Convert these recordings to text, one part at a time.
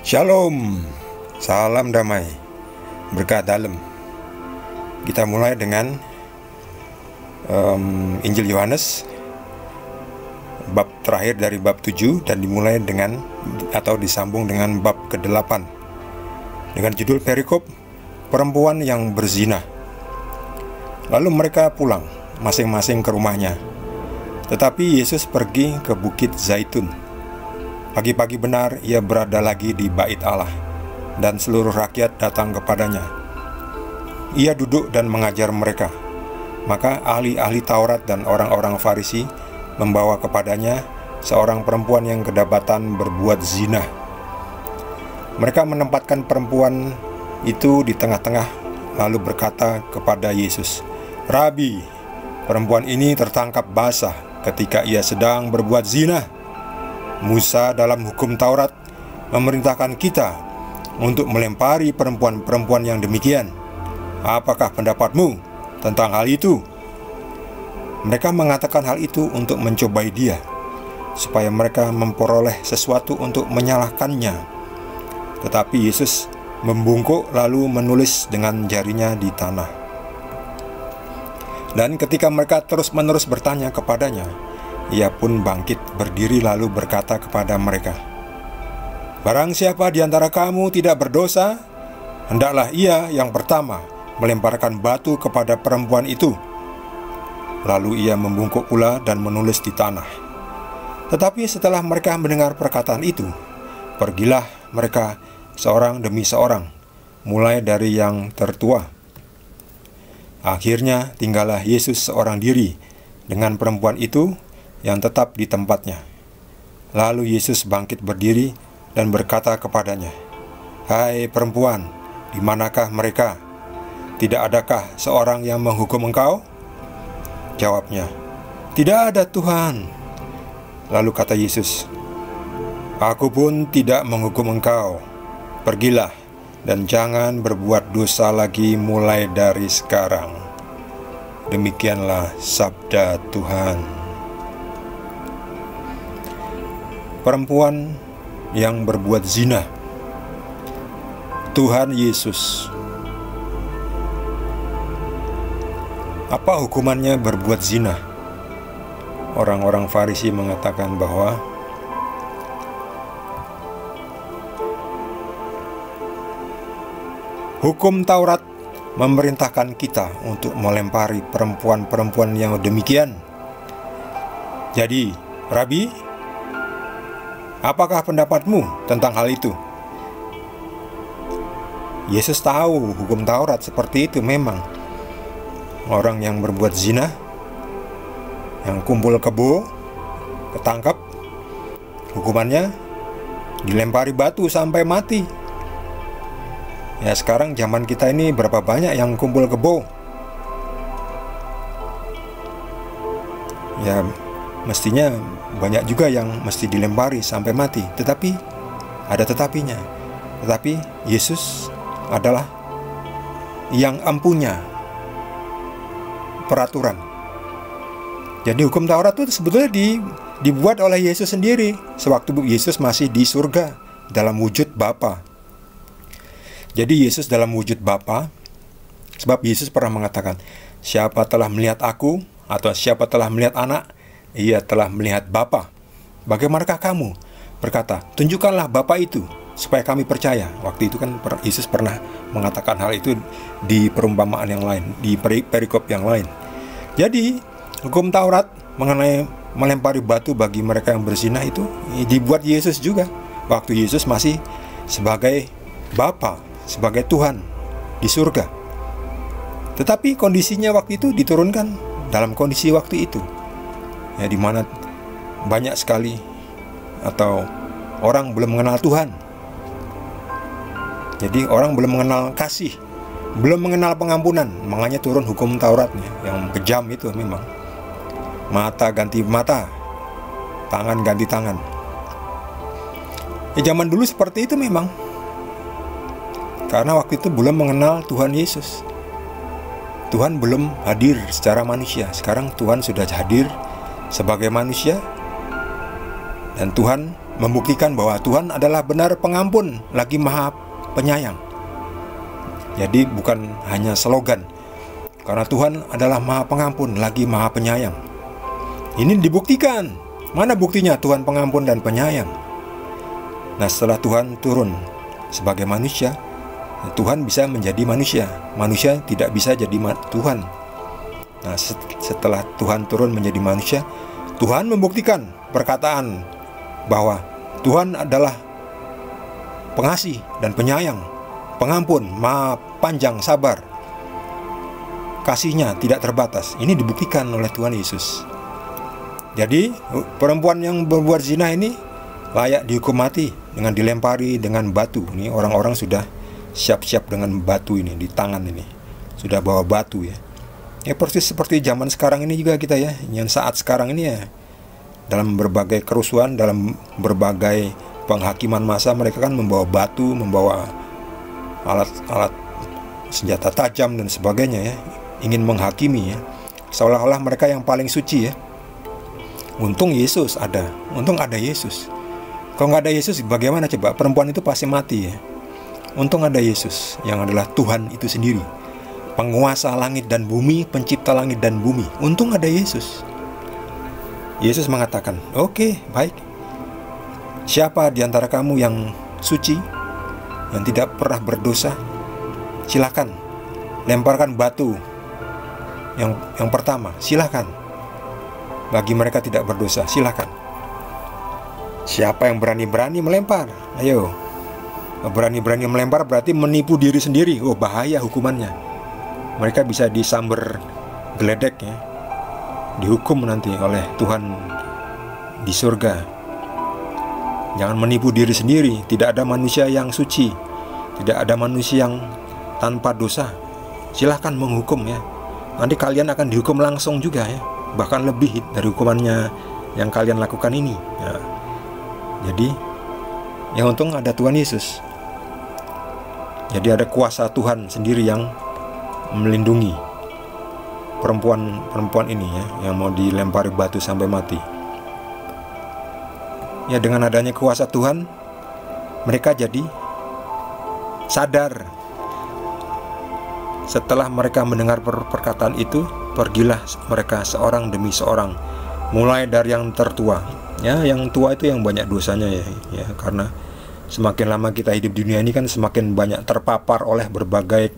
Shalom, salam damai, berkah dalam. Kita mulai dengan Injil Yohanes bab terakhir dari bab 7 dan dimulai dengan atau disambung dengan bab ke-8 dengan judul perikop perempuan yang berzina. Lalu mereka pulang masing-masing ke rumahnya. Tetapi Yesus pergi ke Bukit Zaitun. Pagi-pagi benar ia berada lagi di bait Allah, dan seluruh rakyat datang kepadanya. Ia duduk dan mengajar mereka. Maka ahli-ahli Taurat dan orang-orang Farisi membawa kepadanya seorang perempuan yang kedapatan berbuat zina. Mereka menempatkan perempuan itu di tengah-tengah, lalu berkata kepada Yesus, "Rabi, perempuan ini tertangkap basah ketika ia sedang berbuat zina. Musa dalam hukum Taurat memerintahkan kita untuk melempari perempuan-perempuan yang demikian. Apakah pendapatmu tentang hal itu?" Mereka mengatakan hal itu untuk mencobai dia, supaya mereka memperoleh sesuatu untuk menyalahkannya. Tetapi Yesus membungkuk lalu menulis dengan jarinya di tanah. Dan ketika mereka terus-menerus bertanya kepadanya, ia pun bangkit berdiri lalu berkata kepada mereka, "Barang siapa di antara kamu tidak berdosa, hendaklah ia yang pertama melemparkan batu kepada perempuan itu." Lalu ia membungkuk pula dan menulis di tanah. Tetapi setelah mereka mendengar perkataan itu, pergilah mereka seorang demi seorang, mulai dari yang tertua. Akhirnya tinggallah Yesus seorang diri dengan perempuan itu yang tetap di tempatnya. Lalu Yesus bangkit berdiri dan berkata kepadanya, "Hai perempuan, di manakah mereka? Tidak adakah seorang yang menghukum engkau?" Jawabnya, "Tidak ada, Tuhan." Lalu kata Yesus, "Aku pun tidak menghukum engkau. Pergilah dan jangan berbuat dosa lagi mulai dari sekarang." Demikianlah sabda Tuhan. Perempuan yang berbuat zina. Tuhan Yesus, apa hukumannya berbuat zina? Orang-orang Farisi mengatakan bahwa hukum Taurat memerintahkan kita untuk melempari perempuan-perempuan yang demikian. Jadi, Rabi, apakah pendapatmu tentang hal itu? Yesus tahu hukum Taurat seperti itu memang. Orang yang berbuat zina, yang kumpul kebo, ketangkap, hukumannya dilempari batu sampai mati. Ya sekarang zaman kita ini berapa banyak yang kumpul kebo? Ya mestinya banyak juga yang mesti dilempari sampai mati. Tetapi ada tetapinya. Tetapi Yesus adalah yang empunya peraturan. Jadi hukum Taurat itu sebetulnya dibuat oleh Yesus sendiri sewaktu Yesus masih di surga dalam wujud Bapa. Jadi Yesus dalam wujud Bapa, sebab Yesus pernah mengatakan, "Siapa telah melihat aku atau siapa telah melihat anak, ia telah melihat Bapa. Bagaimanakah kamu berkata, tunjukkanlah Bapa itu, supaya kami percaya." Waktu itu kan Yesus pernah mengatakan hal itu di perumpamaan yang lain, di perikop yang lain. Jadi hukum Taurat mengenai melempari batu bagi mereka yang berzina itu dibuat Yesus juga waktu Yesus masih sebagai Bapa, sebagai Tuhan di surga. Tetapi kondisinya waktu itu diturunkan dalam kondisi waktu itu, ya, di mana banyak sekali atau orang belum mengenal Tuhan. Jadi orang belum mengenal kasih, belum mengenal pengampunan, makanya turun hukum Tauratnya yang kejam itu memang. Mata ganti mata, tangan ganti tangan. Ya zaman dulu seperti itu memang. Karena waktu itu belum mengenal Tuhan Yesus. Tuhan belum hadir secara manusia. Sekarang Tuhan sudah hadir sebagai manusia, dan Tuhan membuktikan bahwa Tuhan adalah benar pengampun lagi Maha Penyayang. Jadi bukan hanya slogan, karena Tuhan adalah Maha Pengampun lagi Maha Penyayang. Ini dibuktikan. Mana buktinya Tuhan pengampun dan penyayang? Nah, setelah Tuhan turun sebagai manusia, Tuhan bisa menjadi manusia. Manusia tidak bisa jadi Tuhan. Nah, setelah Tuhan turun menjadi manusia, Tuhan membuktikan perkataan bahwa Tuhan adalah pengasih dan penyayang, pengampun, Maha panjang sabar. Kasihnya tidak terbatas. Ini dibuktikan oleh Tuhan Yesus. Jadi perempuan yang berbuat zina ini layak dihukum mati dengan dilempari dengan batu. Ini orang-orang sudah siap-siap dengan batu ini di tangan ini. Sudah bawa batu ya. Ya persis seperti zaman sekarang ini juga kita ya. Yang saat sekarang ini ya, dalam berbagai kerusuhan, dalam berbagai penghakiman massa, mereka kan membawa batu, membawa alat-alat senjata tajam dan sebagainya ya. Ingin menghakimi ya. Seolah-olah mereka yang paling suci ya. Untung Yesus ada. Untung ada Yesus. Kalau nggak ada Yesus bagaimana coba? Perempuan itu pasti mati ya. Untung ada Yesus yang adalah Tuhan itu sendiri, penguasa langit dan bumi, pencipta langit dan bumi. Untung ada Yesus. Yesus mengatakan, oke, baik. Siapa di antara kamu yang suci, yang tidak pernah berdosa? Silakan lemparkan batu yang pertama. Silakan. Bagi mereka tidak berdosa, silakan. Siapa yang berani-berani melempar? Ayo. Berani-berani melempar berarti menipu diri sendiri. Oh, bahaya hukumannya. Mereka bisa disamber geledek ya. Dihukum nanti oleh Tuhan di surga. Jangan menipu diri sendiri. Tidak ada manusia yang suci. Tidak ada manusia yang tanpa dosa. Silahkan menghukum ya. Nanti kalian akan dihukum langsung juga ya. Bahkan lebih dari hukumannya yang kalian lakukan ini ya. Jadi yang untung ada Tuhan Yesus. Jadi ada kuasa Tuhan sendiri yang melindungi perempuan ini ya, yang mau dilempari batu sampai mati. Ya, dengan adanya kuasa Tuhan, mereka jadi sadar. Setelah mereka mendengar perkataan itu, pergilah mereka seorang demi seorang, mulai dari yang tertua. Ya, yang tua itu yang banyak dosanya ya, karena semakin lama kita hidup di dunia ini kan semakin banyak terpapar oleh berbagai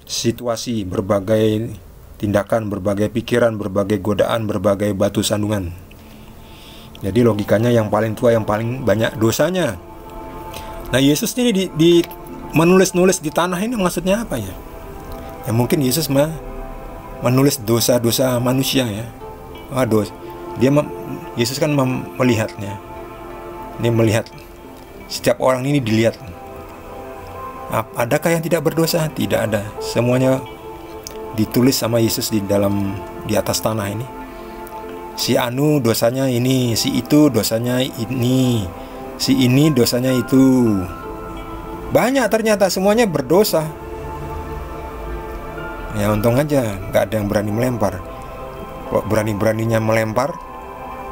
situasi, berbagai tindakan, berbagai pikiran, berbagai godaan, berbagai batu sandungan. Jadi logikanya yang paling tua yang paling banyak dosanya. Nah, Yesus ini di menulis-nulis di tanah ini maksudnya apa ya? Ya mungkin Yesus menulis dosa-dosa manusia ya. Yesus kan melihatnya. Ini melihat setiap orang ini dilihat. Adakah yang tidak berdosa? Tidak ada. Semuanya ditulis sama Yesus di atas tanah ini. Si anu dosanya ini, si itu dosanya ini, si ini dosanya itu. Banyak ternyata semuanya berdosa. Ya untung aja gak ada yang berani melempar. Kalau berani-beraninya melempar,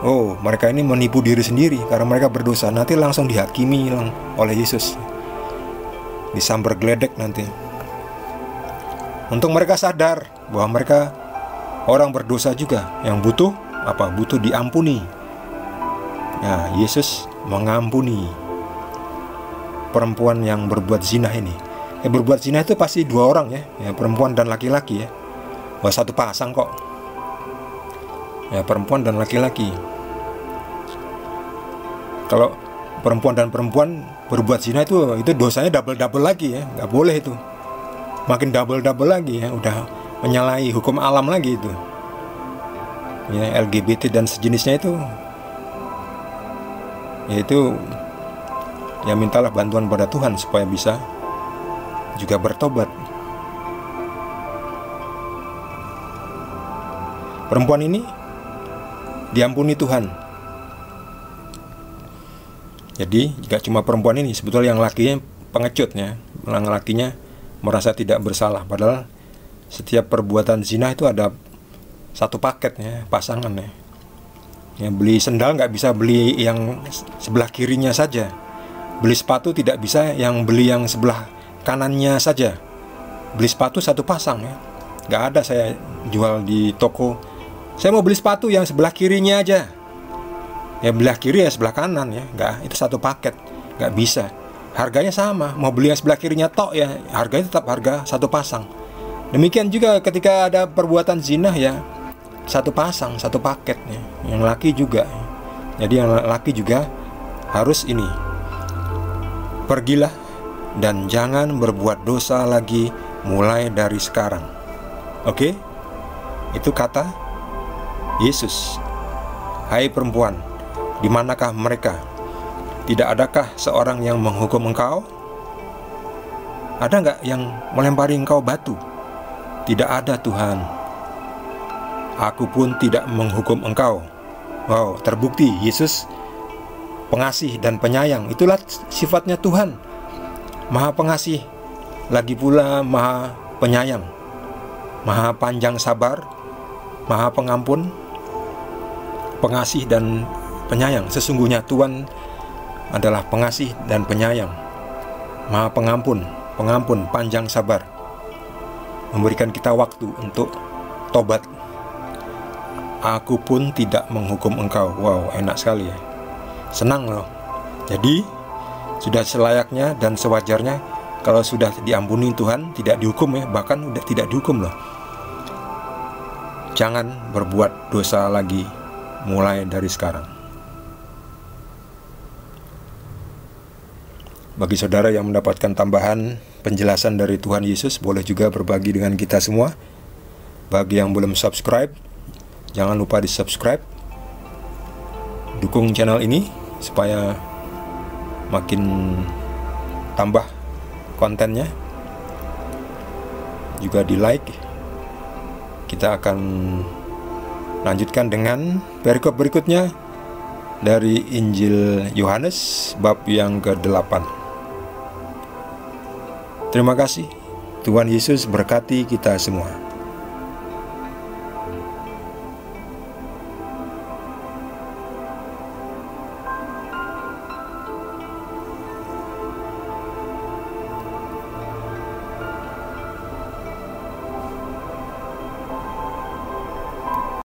oh mereka ini menipu diri sendiri karena mereka berdosa. Nanti langsung dihakimi oleh Yesus, disambar geledek nanti. Untung mereka sadar bahwa mereka orang berdosa juga, yang butuh apa? Butuh diampuni. Ya, Yesus mengampuni perempuan yang berbuat zina ini. Berbuat zina itu pasti dua orang ya, perempuan dan laki-laki ya. Wah, satu pasang kok. Ya, perempuan dan laki-laki. Kalau perempuan dan perempuan berbuat zina itu dosanya double lagi ya, nggak boleh itu. Makin double lagi ya, udah menyalahi hukum alam lagi itu. Ya, LGBT dan sejenisnya itu, yaitu ya mintalah bantuan pada Tuhan supaya bisa juga bertobat. Perempuan ini diampuni Tuhan. Jadi jika cuma perempuan ini, sebetulnya yang lakinya pengecutnya, yang lakinya merasa tidak bersalah. Padahal setiap perbuatan zina itu ada satu paket ya, pasangan ya. Ya, beli sendal nggak bisa beli yang sebelah kirinya saja. Beli sepatu tidak bisa beli yang sebelah kanannya saja. Beli sepatu satu pasang ya. Nggak ada saya jual di toko, saya mau beli sepatu yang sebelah kirinya aja. Ya belah kiri ya sebelah kanan ya. Nggak, itu satu paket. Nggak bisa. Harganya sama. Mau beli yang sebelah kirinya tok ya, harganya tetap harga satu pasang. Demikian juga ketika ada perbuatan zina ya, satu pasang, satu paket ya. Yang laki juga. Jadi yang laki juga harus ini. Pergilah dan jangan berbuat dosa lagi mulai dari sekarang. Oke? Itu kata Yesus. Hai perempuan, di manakah mereka? Tidak adakah seorang yang menghukum engkau? Ada nggak yang melempari engkau batu? Tidak ada, Tuhan. Aku pun tidak menghukum engkau. Wow, terbukti Yesus pengasih dan penyayang. Itulah sifatnya Tuhan. Maha pengasih, lagi pula maha penyayang, maha panjang sabar, maha pengampun, pengasih dan penyayang. Sesungguhnya Tuhan adalah pengasih dan penyayang, maha pengampun, panjang sabar, memberikan kita waktu untuk tobat. Aku pun tidak menghukum engkau. Wow, enak sekali ya. Senang loh. Jadi sudah selayaknya dan sewajarnya kalau sudah diampuni Tuhan, tidak dihukum ya, bahkan udah tidak dihukum loh. Jangan berbuat dosa lagi mulai dari sekarang. Bagi saudara yang mendapatkan tambahan penjelasan dari Tuhan Yesus, boleh juga berbagi dengan kita semua. Bagi yang belum subscribe, jangan lupa di subscribe. Dukung channel ini supaya makin tambah kontennya. Juga di like. Kita akan lanjutkan dengan perikop berikutnya dari Injil Yohanes bab yang ke-8. Terima kasih. Tuhan Yesus berkati kita semua.